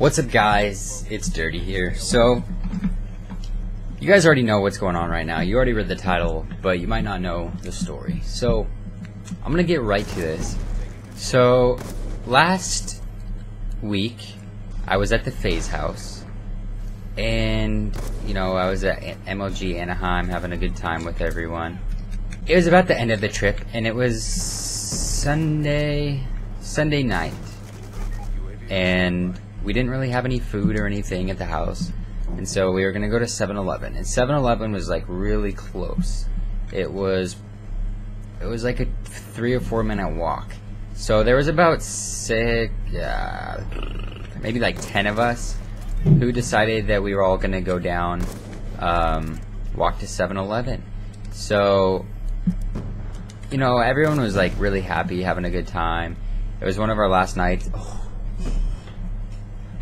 What's up, guys? It's Dirty here. So, you guys already know what's going on right now. You already read the title, but you might not know the story. So, I'm gonna get right to this. So, last week, I was at the FaZe house, and, you know, I was at MLG Anaheim having a good time with everyone. It was about the end of the trip, and it was Sunday night, and we didn't really have any food or anything at the house, and so we were gonna go to 7-Eleven, and 7-Eleven was like really close. It was like a 3 or 4 minute walk. So there was about maybe like 10 of us who decided that we were all gonna go down, walk to 7-Eleven. So, you know, everyone was like really happy, having a good time. It was one of our last nights. Oh,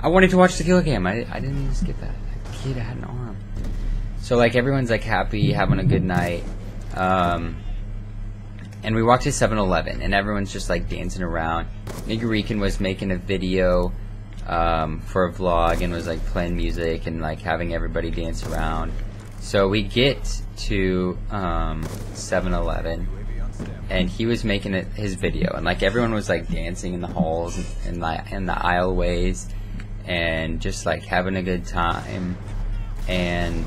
I wanted to watch the kill cam. I didn't even skip that. That kid had an arm. So like everyone's like happy, having a good night. And we walked to 7-Eleven, and everyone's just like dancing around. Nigerican was making a video for a vlog and was like playing music and like having everybody dance around. So we get to 7-Eleven, and he was making his video, and like everyone was like dancing in the halls and in the aisleways, and just like having a good time. And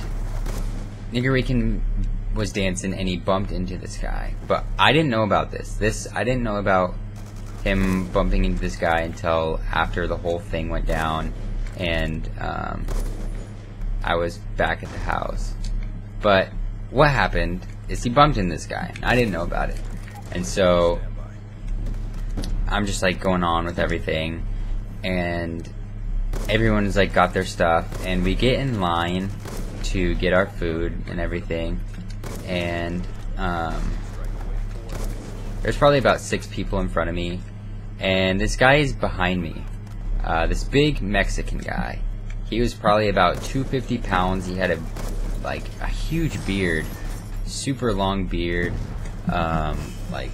Nigerican was dancing, and he bumped into this guy, but I didn't know about this. I didn't know about him bumping into this guy until after the whole thing went down, and I was back at the house. But what happened is he bumped into this guy, and I didn't know about it. And so I'm just like going on with everything, and everyone's like got their stuff, and we get in line to get our food and everything, and there's probably about 6 people in front of me, and this guy is behind me, this big Mexican guy. He was probably about 250 pounds. He had a huge beard, super long beard, like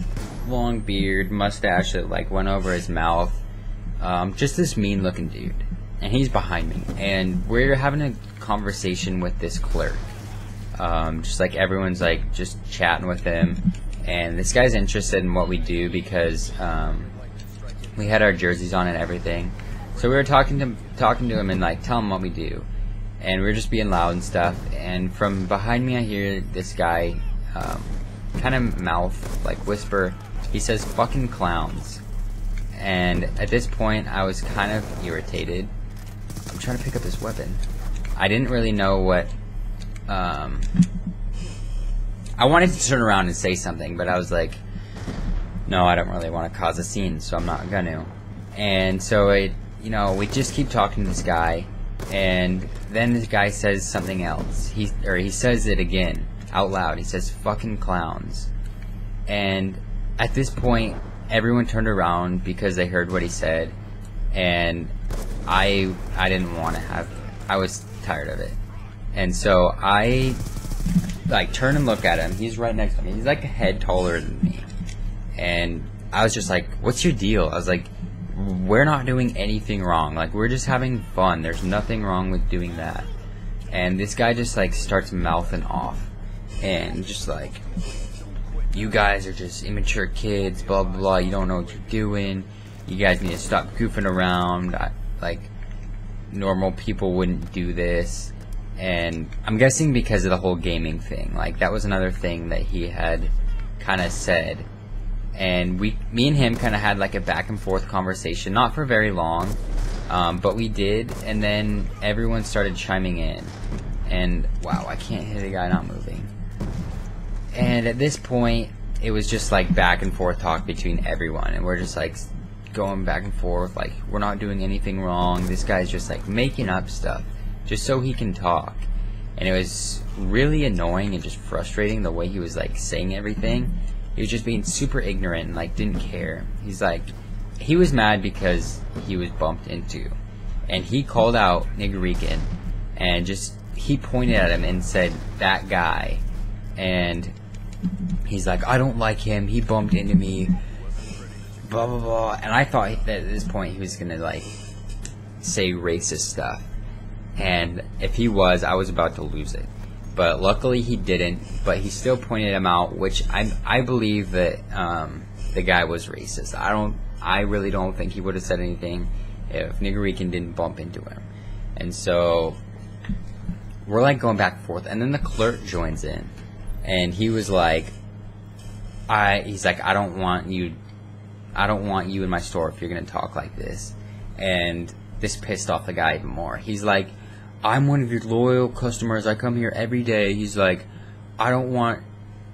long beard, mustache that like went over his mouth, just this mean looking dude. And he's behind me, and we're having a conversation with this clerk. Just like everyone's like just chatting with him, and this guy's interested in what we do because we had our jerseys on and everything. So we were talking to him and like telling him what we do, and we were just being loud and stuff. And from behind me, I hear this guy kind of mouth, like whisper. He says "fucking clowns," and at this point, I was kind of irritated. I'm trying to pick up this weapon. I didn't really know what. I wanted to turn around and say something, but I was like, no, I don't really want to cause a scene, so I'm not gonna. And so you know, we just keep talking to this guy, and then this guy says something else. He says it again out loud. He says "fucking clowns," and at this point, everyone turned around because they heard what he said, and I didn't want to have. I was tired of it, and so I like turn and look at him. He's right next to me. He's like a head taller than me, and I was just like, "What's your deal?" I was like, "We're not doing anything wrong. Like, we're just having fun. There's nothing wrong with doing that." And this guy just like starts mouthing off, and just like, "You guys are just immature kids, blah blah blah. You don't know what you're doing. You guys need to stop goofing around. Like, normal people wouldn't do this." And I'm guessing because of the whole gaming thing. Like, that was another thing that he had kind of said. And me and him kind of had like a back and forth conversation, not for very long, but we did. And then everyone started chiming in, and wow, I can't hit a guy not moving. And at this point, it was just like back and forth talk between everyone, and we're just like going back and forth, like we're not doing anything wrong. This guy's just like making up stuff just so he can talk, and it was really annoying and just frustrating the way he was like saying everything. He was just being super ignorant and like didn't care. He's like, he was mad because he was bumped into, and he called out Nigerican, and just he pointed at him and said, "That guy," and he's like, "I don't like him, he bumped into me, blah blah blah." And I thought that at this point he was gonna like say racist stuff. And if he was, I was about to lose it. But luckily he didn't, but he still pointed him out, which I believe that the guy was racist. I really don't think he would have said anything if Nigerican didn't bump into him. And so we're like going back and forth, and then the clerk joins in, and he was like, he's like, I don't want you in my store if you're gonna talk like this. And this pissed off the guy even more. He's like, I'm one of your loyal customers, I come here every day. He's like, I don't want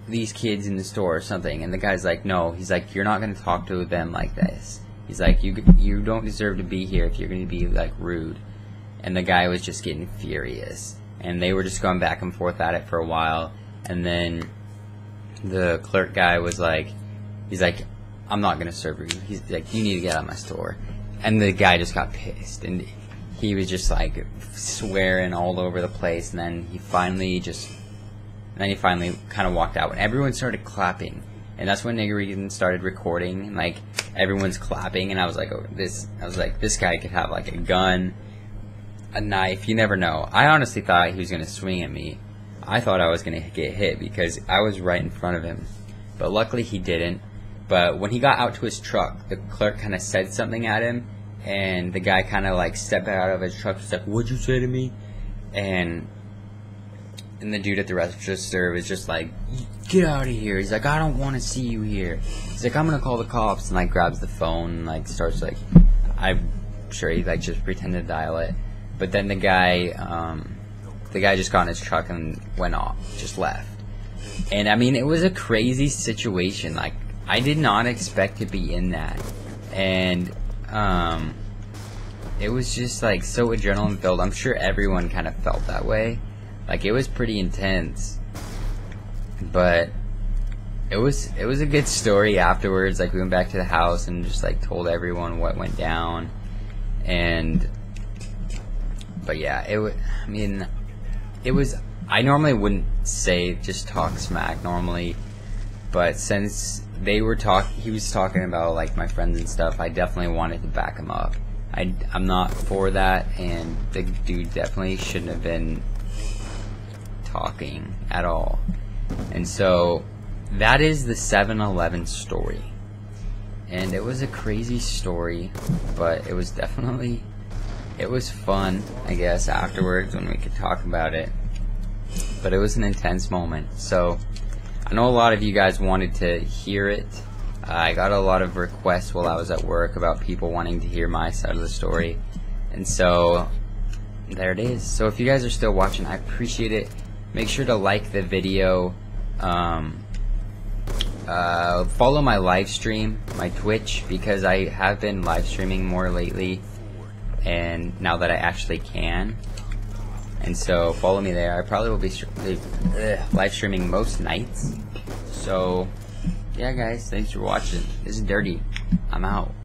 these kids in the store or something. And the guy's like, no. He's like, you're not gonna talk to them like this. He's like, you don't deserve to be here if you're gonna be like rude. And the guy was just getting furious, and they were just going back and forth at it for a while. And then the clerk guy was like, he's like, I'm not gonna serve you. He's like, you need to get out of my store. And the guy just got pissed, and he was just like swearing all over the place. And then he finally kind of walked out, and everyone started clapping. And that's when Nigerian started recording, and like everyone's clapping. And I was like, this guy could have like a gun, a knife, you never know. I honestly thought he was gonna swing at me. I thought I was gonna get hit because I was right in front of him, but luckily he didn't. But when he got out to his truck, the clerk kind of said something at him, and the guy kind of like stepped out of his truck. He's like, what'd you say to me? And the dude at the register was just like, get out of here. He's like, I don't want to see you here. He's like, I'm gonna call the cops. And like grabs the phone and like starts like, I'm sure he like just pretended to dial it. But then the guy just got in his truck and went off, just left. And I mean, it was a crazy situation. Like, I did not expect to be in that. And it was just like so adrenaline filled. I'm sure everyone kind of felt that way. Like, it was pretty intense. But it was a good story afterwards. Like, we went back to the house and just like told everyone what went down. But yeah, I normally wouldn't say just talk smack normally, but since he was talking about like my friends and stuff, I definitely wanted to back him up. I'm not for that, and the dude definitely shouldn't have been talking at all. And so that is the 7-Eleven story, and it was a crazy story, but it was fun, I guess, afterwards when we could talk about it. But it was an intense moment. So I know a lot of you guys wanted to hear it. I got a lot of requests while I was at work about people wanting to hear my side of the story. And so there it is. So if you guys are still watching, I appreciate it. Make sure to like the video. Follow my live stream, my Twitch, because I have been live streaming more lately, and now that I actually can. And so follow me there. I probably will be live streaming most nights. So yeah, guys, thanks for watching. This is Dirty. I'm out.